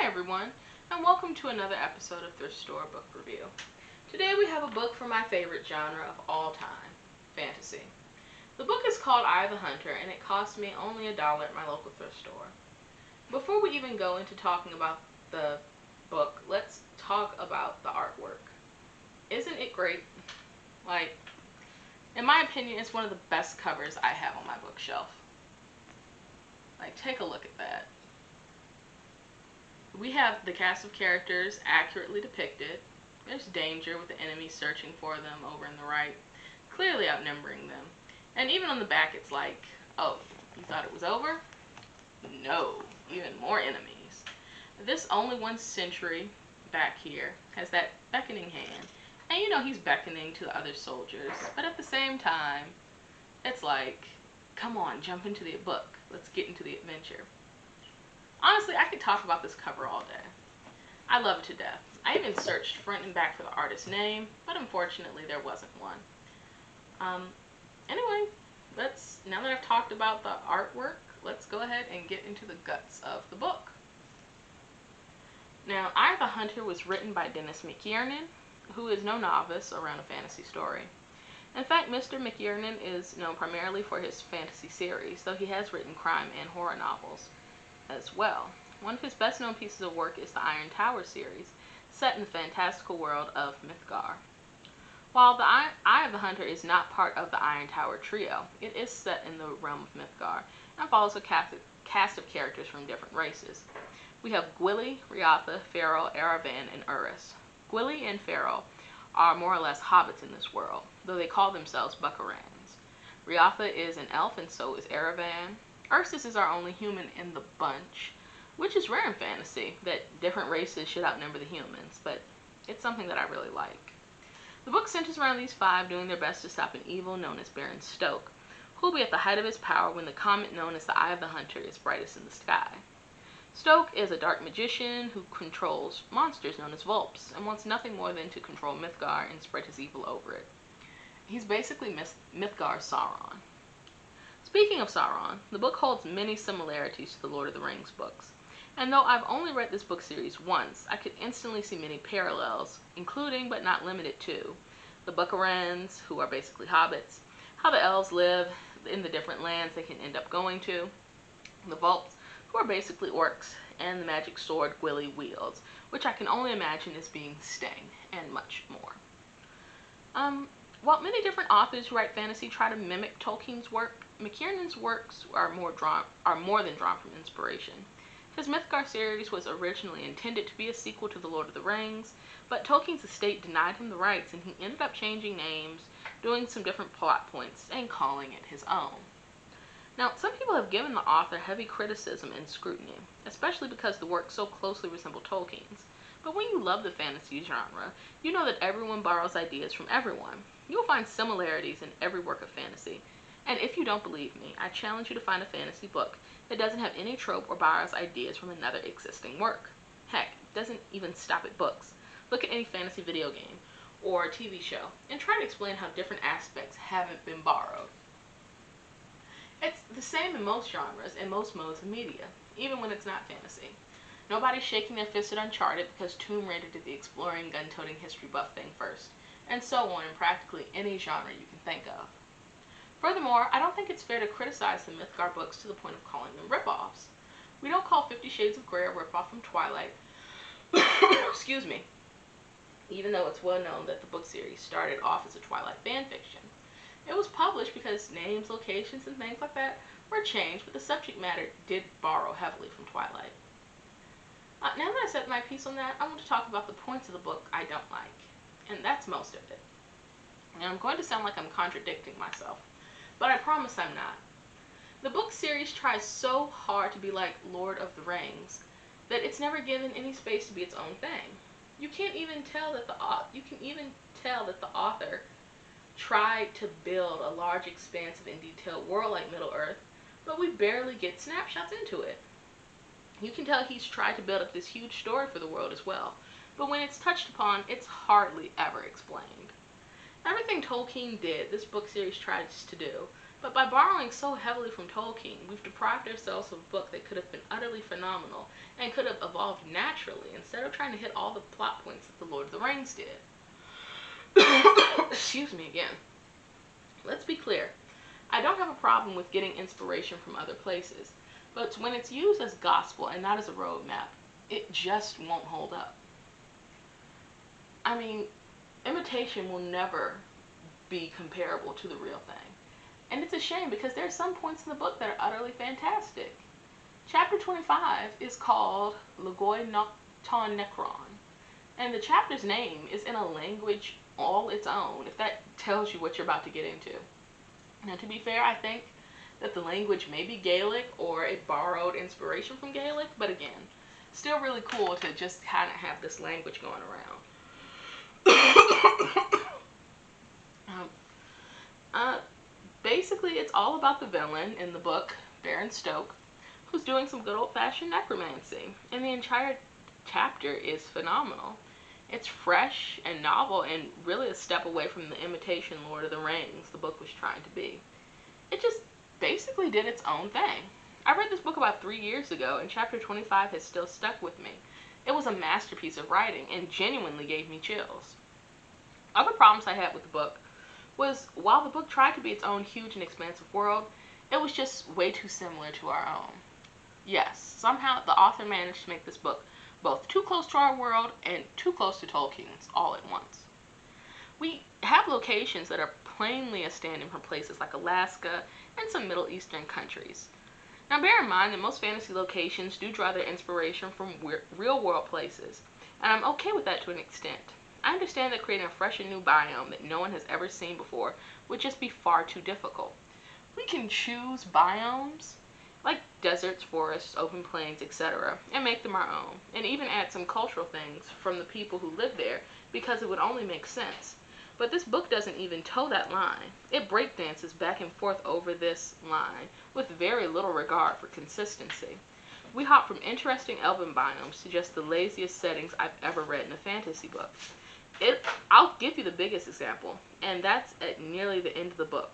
Hi everyone, and welcome to another episode of Thrift Store Book Review. Today we have a book from my favorite genre of all time, fantasy. The book is called Eye of the Hunter, and it cost me only $1 at my local thrift store. Before we even go into talking about the book, let's talk about the artwork. Isn't it great? Like, in my opinion, it's one of the best covers I have on my bookshelf. Like, take a look at that. We have the cast of characters accurately depicted. There's danger with the enemies searching for them over in the right, clearly outnumbering them. And even on the back it's like, oh, you thought it was over? No, even more enemies. This only 1 century back here has that beckoning hand. And you know he's beckoning to the other soldiers, but at the same time, it's like, come on, jump into the book. Let's get into the adventure. Honestly, I could talk about this cover all day. I love it to death. I even searched front and back for the artist's name, but unfortunately there wasn't one. Anyway, now that I've talked about the artwork, let's go ahead and get into the guts of the book. Now, Eye of the Hunter was written by Dennis McKiernan, who is no novice around a fantasy story. In fact, Mr. McKiernan is known primarily for his fantasy series, though he has written crime and horror novels as well. One of his best known pieces of work is the Iron Tower series, set in the fantastical world of Mythgar. While the Eye of the Hunter is not part of the Iron Tower trio, it is set in the realm of Mythgar and follows a cast of characters from different races. We have Gwili, Riatha, Farrell, Aravan, and Urus. Gwili and Farrell are more or less hobbits in this world, though they call themselves Buckarans. Riatha is an elf and so is Aravan. Ursus is our only human in the bunch, which is rare in fantasy, that different races should outnumber the humans, but it's something that I really like. The book centers around these 5 doing their best to stop an evil known as Baron Stoke, who will be at the height of his power when the comet known as the Eye of the Hunter is brightest in the sky. Stoke is a dark magician who controls monsters known as Vulps, and wants nothing more than to control Mythgar and spread his evil over it. He's basically Mythgar's Sauron. Speaking of Sauron, the book holds many similarities to the Lord of the Rings books, and though I've only read this book series once, I could instantly see many parallels, including but not limited to the Buckarans, who are basically hobbits, how the elves live in the different lands they can end up going to, the Vulps, who are basically orcs, and the magic sword Gwili wields, which I can only imagine as being Sting, and much more. While many different authors who write fantasy try to mimic Tolkien's work, McKiernan's works are more than drawn from inspiration. His Mythgar series was originally intended to be a sequel to The Lord of the Rings, but Tolkien's estate denied him the rights and he ended up changing names, doing some different plot points, and calling it his own. Now, some people have given the author heavy criticism and scrutiny, especially because the work so closely resembled Tolkien's. But when you love the fantasy genre, you know that everyone borrows ideas from everyone. You will find similarities in every work of fantasy. And if you don't believe me, I challenge you to find a fantasy book that doesn't have any trope or borrows ideas from another existing work. Heck, it doesn't even stop at books. Look at any fantasy video game or TV show and try to explain how different aspects haven't been borrowed. It's the same in most genres and most modes of media, even when it's not fantasy. Nobody's shaking their fist at Uncharted because Tomb Raider did the exploring, gun-toting history buff thing first, and so on in practically any genre you can think of. Furthermore, I don't think it's fair to criticize the Mythgar books to the point of calling them rip-offs. We don't call 50 Shades of Grey a rip-off from Twilight, excuse me, even though it's well known that the book series started off as a Twilight fanfiction. It was published because names, locations, and things like that were changed, but the subject matter did borrow heavily from Twilight. Now that I said my piece on that, I want to talk about the points of the book I don't like, and that's most of it. And I'm going to sound like I'm contradicting myself, but I promise I'm not. The book series tries so hard to be like Lord of the Rings that it's never given any space to be its own thing. You can even tell that the author tried to build a large, expansive, and detailed world like Middle-earth, but we barely get snapshots into it. You can tell he's tried to build up this huge story for the world as well, but when it's touched upon, it's hardly ever explained. Everything Tolkien did, this book series tries to do, But by borrowing so heavily from Tolkien, we've deprived ourselves of a book that could have been utterly phenomenal and could have evolved naturally instead of trying to hit all the plot points that The Lord of the Rings did. Excuse me again. Let's be clear. I don't have a problem with getting inspiration from other places, but when it's used as gospel and not as a roadmap, it just won't hold up. I mean, imitation will never be comparable to the real thing. And it's a shame because there are some points in the book that are utterly fantastic. Chapter 25 is called Logoi Ton Necron, and the chapter's name is in a language all its own, if that tells you what you're about to get into. Now, to be fair, I think that the language may be Gaelic or it borrowed inspiration from Gaelic, but again, still really cool to just kind of have this language going around. Basically, it's all about the villain in the book, Baron Stoke, who's doing some good old-fashioned necromancy, and the entire chapter is phenomenal. It's fresh and novel and really a step away from the imitation Lord of the Rings the book was trying to be. It just basically did its own thing. I read this book about 3 years ago, and chapter 25 has still stuck with me. It was a masterpiece of writing and genuinely gave me chills. Other problems I had with the book was while the book tried to be its own huge and expansive world, it was just way too similar to our own. Yes, somehow the author managed to make this book both too close to our world and too close to Tolkien's all at once. We have locations that are plainly a stand-in from places like Alaska and some Middle Eastern countries. Now bear in mind that most fantasy locations do draw their inspiration from real-world places, and I'm okay with that to an extent. I understand that creating a fresh and new biome that no one has ever seen before would just be far too difficult. We can choose biomes, like deserts, forests, open plains, etc., and make them our own, and even add some cultural things from the people who live there because it would only make sense. But this book doesn't even toe that line. It breakdances back and forth over this line with very little regard for consistency. We hop from interesting elven biomes to just the laziest settings I've ever read in a fantasy book. I'll give you the biggest example, and that's at nearly the end of the book.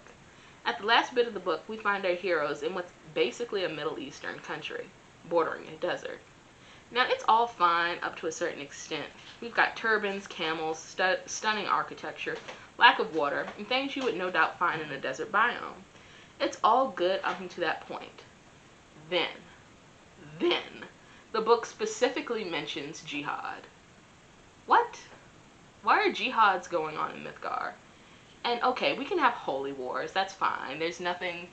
At the last bit of the book, we find our heroes in what's basically a Middle Eastern country, bordering a desert. Now, it's all fine up to a certain extent. We've got turbans, camels, stunning architecture, lack of water, and things you would no doubt find in a desert biome. It's all good up until that point. Then, the book specifically mentions jihad. What? Why are jihads going on in Mythgar? And okay, we can have holy wars, that's fine. There's nothing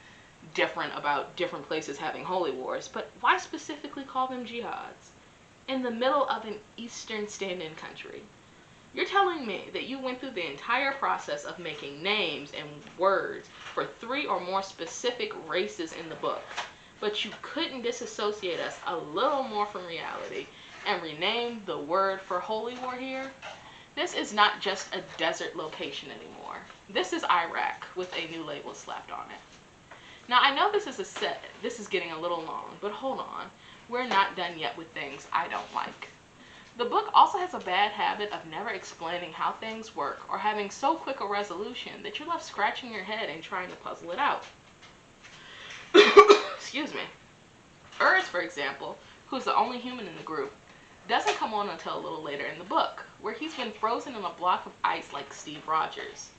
different about different places having holy wars, but why specifically call them jihads? In the middle of an Eastern stand-in country. You're telling me that you went through the entire process of making names and words for 3 or more specific races in the book, but you couldn't disassociate us a little more from reality and rename the word for holy war here? This is not just a desert location anymore. This is Iraq with a new label slapped on it. Now I know this is getting a little long, but hold on. We're not done yet with things I don't like. The book also has a bad habit of never explaining how things work or having so quick a resolution that you're left scratching your head and trying to puzzle it out. Excuse me. Urs, for example, who's the only human in the group, doesn't come on until a little later in the book, where he's been frozen in a block of ice like Steve Rogers.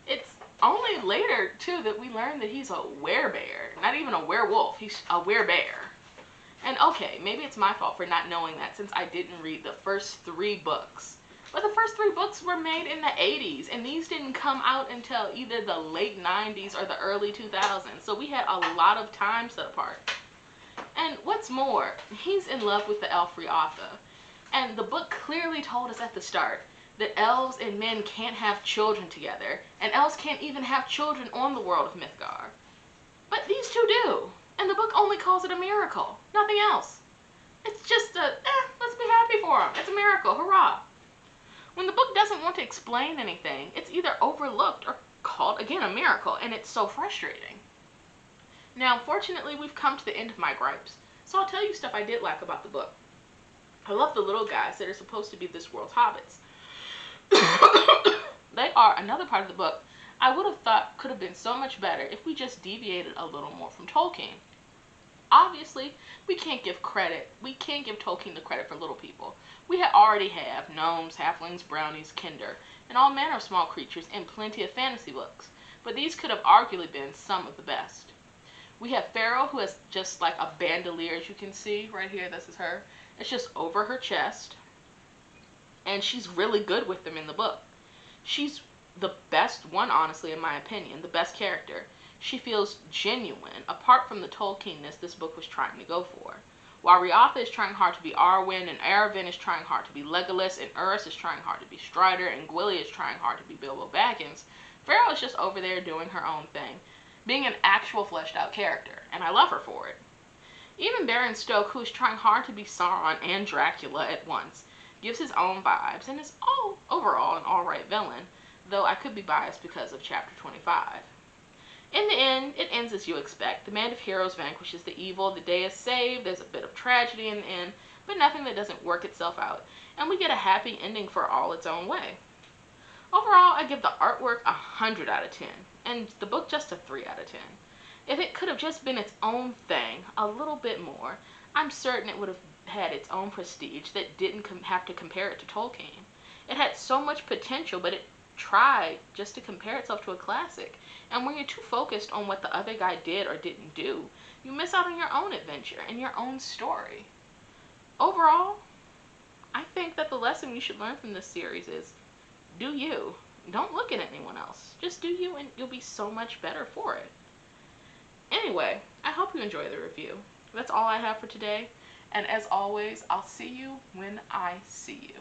It's only later, too, that we learn that he's a werebear. Not even a werewolf, he's a werebear. And okay, maybe it's my fault for not knowing that since I didn't read the first 3 books. But the first 3 books were made in the 80s, and these didn't come out until either the late 90s or the early 2000s, so we had a lot of time set apart. And what's more, he's in love with the elf Riatha, and the book clearly told us at the start that elves and men can't have children together, and elves can't even have children on the world of Mythgar. But these two do, and the book only calls it a miracle, nothing else. It's just let's be happy for him, it's a miracle, hurrah. When the book doesn't want to explain anything, it's either overlooked or called, again, a miracle, and it's so frustrating. Now, fortunately, we've come to the end of my gripes, so I'll tell you stuff I did like about the book. I love the little guys that are supposed to be this world's hobbits. They are another part of the book I would have thought could have been so much better if we just deviated a little more from Tolkien. Obviously, we can't give Tolkien the credit for little people. We already have gnomes, halflings, brownies, kinder, and all manner of small creatures in plenty of fantasy books, but these could have arguably been some of the best. We have Pharaoh, who has just like a bandolier, as you can see right here. This is her. It's just over her chest, and she's really good with them in the book. She's the best one, honestly, in my opinion, the best character. She feels genuine, apart from the Tolkienness this book was trying to go for. While Riatha is trying hard to be Arwen, and Arwen is trying hard to be Legolas, and Urus is trying hard to be Strider, and Gwilly is trying hard to be Bilbo Baggins, Pharaoh is just over there doing her own thing, being an actual fleshed out character, and I love her for it. Even Baron Stoke, who is trying hard to be Sauron and Dracula at once, gives his own vibes and is overall an alright villain, though I could be biased because of chapter 25. In the end, it ends as you expect. The band of heroes vanquishes the evil, the day is saved, there's a bit of tragedy in the end, but nothing that doesn't work itself out, and we get a happy ending for all its own way. Overall, I give the artwork a 100 out of 10, and the book just a 3 out of 10. If it could have just been its own thing, a little bit more, I'm certain it would have had its own prestige that didn't have to compare it to Tolkien. It had so much potential, but it tried just to compare itself to a classic. And when you're too focused on what the other guy did or didn't do, you miss out on your own adventure and your own story. Overall, I think that the lesson you should learn from this series is, do you. Don't look at anyone else. Just do you, and you'll be so much better for it. Anyway, I hope you enjoy the review. That's all I have for today. And as always, I'll see you when I see you.